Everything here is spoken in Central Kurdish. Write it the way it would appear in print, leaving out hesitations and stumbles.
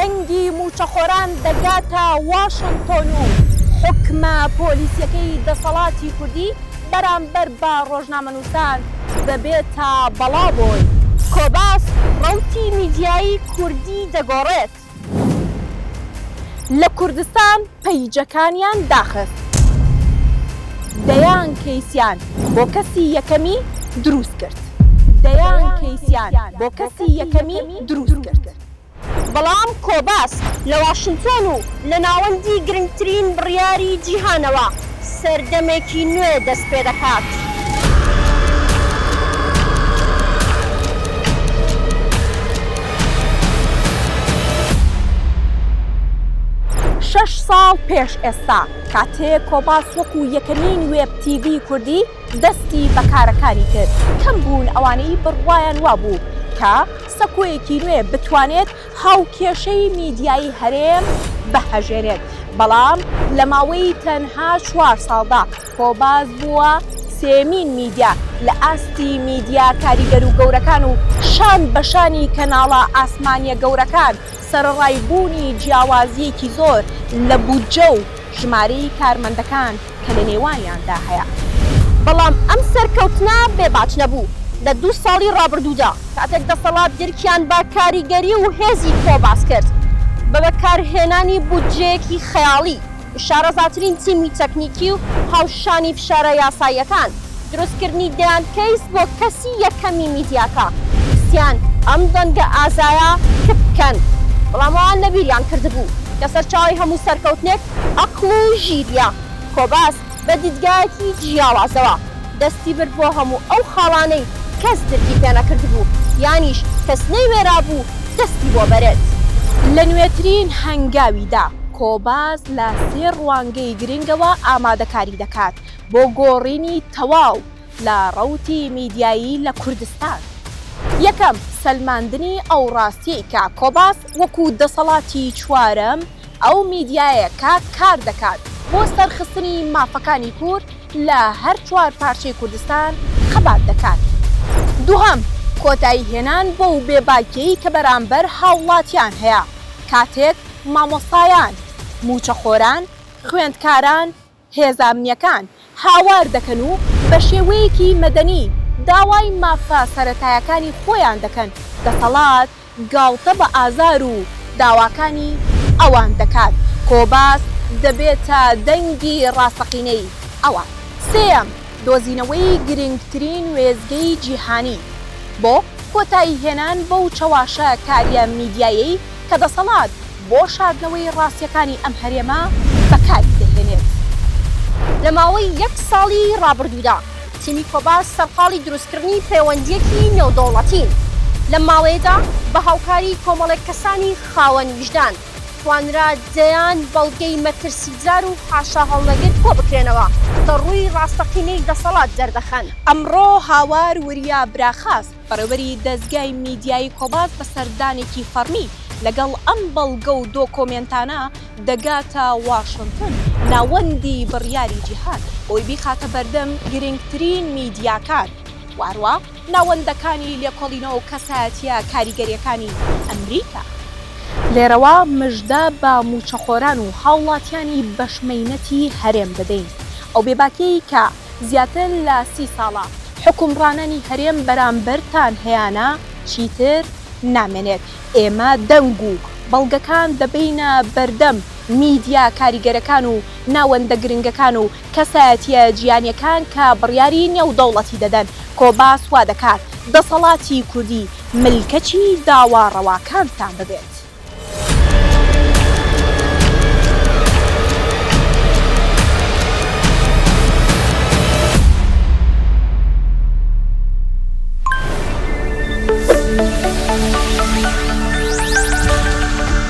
دەنگی موچەخۆران دەگاتە واشنتۆن و حکمە پۆلیسیەکەی دەسەڵاتی کوردی بەرامبەر بە ڕۆژنامەنووسان دەبێتە بەڵابۆی. کۆباس ڕەوتی میدیایی کوردی دەگۆڕێت. لە کوردستان پەیجەکانیان داخست. دەیان کەیسیان بۆ کەسی یەکەمی دروست کرد. بەڵام کۆباس لە واشنتۆن و لە ناوەندی گرنگترین بڕیاری جیهانەوە سەردەمێکی نوێ دەست پێ دەکات. شەش ساڵ پێش ئێستا کاتێک کۆباس وەکو یەکەمین وێب تیڤی کوردی دەستی بەکارەکانی کرد، کەم بوون ئەوانەی بڕوایان وابوو کە سەکۆیەکی نوێ بتوانێت هاوکێشەی میدیایی هەرێم بەهەژێنێت. بەڵام لە ماوەی تەنها 4 ساڵدا کۆباس بووە سێمین میدیا لە ئاستی میدیا کاریگەر و گەورەکان و شان بەشانی کەناڵە ئاسمانیە گەورەکان سەرڕایبوونی جیاوازیەکی زۆر لە بودجە و ژمارەی کارمەندەکان کە لە نێوانیاندا هەیە. بەڵام ئەم سەرکەوتنە بێباچ نەبوو. لە 2 ساڵی ڕابردوودا کاتێک دەسەڵات گرکیان بە کاریگەری و هێزی کۆباس کرد بە بەکارهێنانی بودجەیەکی خەیاڵی و شارەزاترین تیمی تەکنیکی و هاوشانی فشارە یاساییەکان دروستکردنی دەیان کەیس بۆ کەسی یەکەمی میدیاکە ویستیان ئەم دەنگە ئازایە کە بکەن. بەڵام ئەوان لەبیریان کردبوو کە سەرچاوی هەموو سەرکەوتنێک عەقڵ و ژیریە. کۆباس بە دیدگایەکی جیاوازەوە دەستی برد بۆ هەموو ئەو خاڵانەی کەس درکی پێ نەکردبوو، یانیش کەس نەیوێرا بوو دەستی بۆ بەرێت. لە نوێترین هەنگاویدا کۆباس لە 3 ڕوانگەی گرنگەوە ئامادەکاری دەکات بۆ گۆڕینی تەواو لە ڕەوتی میدیایی لە کوردستان. یەکەم سەلماندنی ئەو ڕاستیەی کە کۆباس وەکو دەسەڵاتی چوارەم ئەو میدیایە کە کار دەکات بۆ سەرخستنی مافەکانی کورد لە هەر 4 پارچەی کوردستان خەبات دەکات. دووهەم کۆتایی هێنان بۆ و بێباکیەی کە بەرامبەر هاوڵاتیان هەیە کاتێک مامۆستایان، موچەخۆران، خوێندکاران، هێزانمیەکان هاوار دەکەن و بە شێوەیەکی مەدەنی داوای مافە سەرەتایەکانی خۆیان دەکەن. دەسەڵات گاڵتە بە ئازار و داواکانی ئەوان دەکات. کۆباس دەبێتە دەنگی ڕاستەقینەی ئەوان. سێەم دۆزینەوەی گرنگترین وێزگەی جیهانی بۆ کۆتایی هێنان بەو چەواشە کاریە میدیایی کە دەسەڵات بۆ شاردنەوەی ڕاستیەکانی ئەم هەرێمە بەکاری دەهێنێت. لە ماوەی 1 ساڵی ڕابردوودا تیمی کۆباس سەرقاڵی دروستکردنی پەیوەندیەکی نێودەوڵەتین. لە ماوەیەدا بە هاوکاری کۆمەڵێک کەسانی خاوەن ویژدان توانرا دەیان بەڵگەی مەترسیجار و حاشا هەڵنەگرت بۆ بکرێنەوە کە ڕووی ڕاستەقینەی دەسەڵات دەردەخەن. ئەمڕۆ هاوار وریا براخاس بەڕێوەبەری دەستگای میدیایی کۆباس بە سەردانێکی فەرمی لەگەڵ ئەم بەڵگە و دۆکۆمنتانە دەگاتە واشنتۆن ناوەندی بڕیاری جیهان بۆی بیخاتە بەردەم گرنگترین میدیاکان واروە ناوەندەکانی لێکۆڵینەوە و کەسایەتیە کاریگەریەکانی ئەمریکا. لێرەوە مژدە بە موچەخۆران و هاوڵاتیانی بەشمەینەتی هەرێم دەدەین. ئەو بێباکەی کە زیاتر لە 30 ساڵە حکومڕانانی هەرێم بەرامبەرتان هەیەە چیتر نامێنێت. ئێمە دەنگ و بەڵگەکان دەبینە بەردەم میدیا کاریگەرەکان و ناوەندە گرنگەکان و کەسایەتیە جیهانیەکان کە بڕیاری نێودەوڵەتی دەدەن. کۆباس وا دەکات دەسەڵاتی کوردی ملکەچی داواڕەواکانتان ببێت.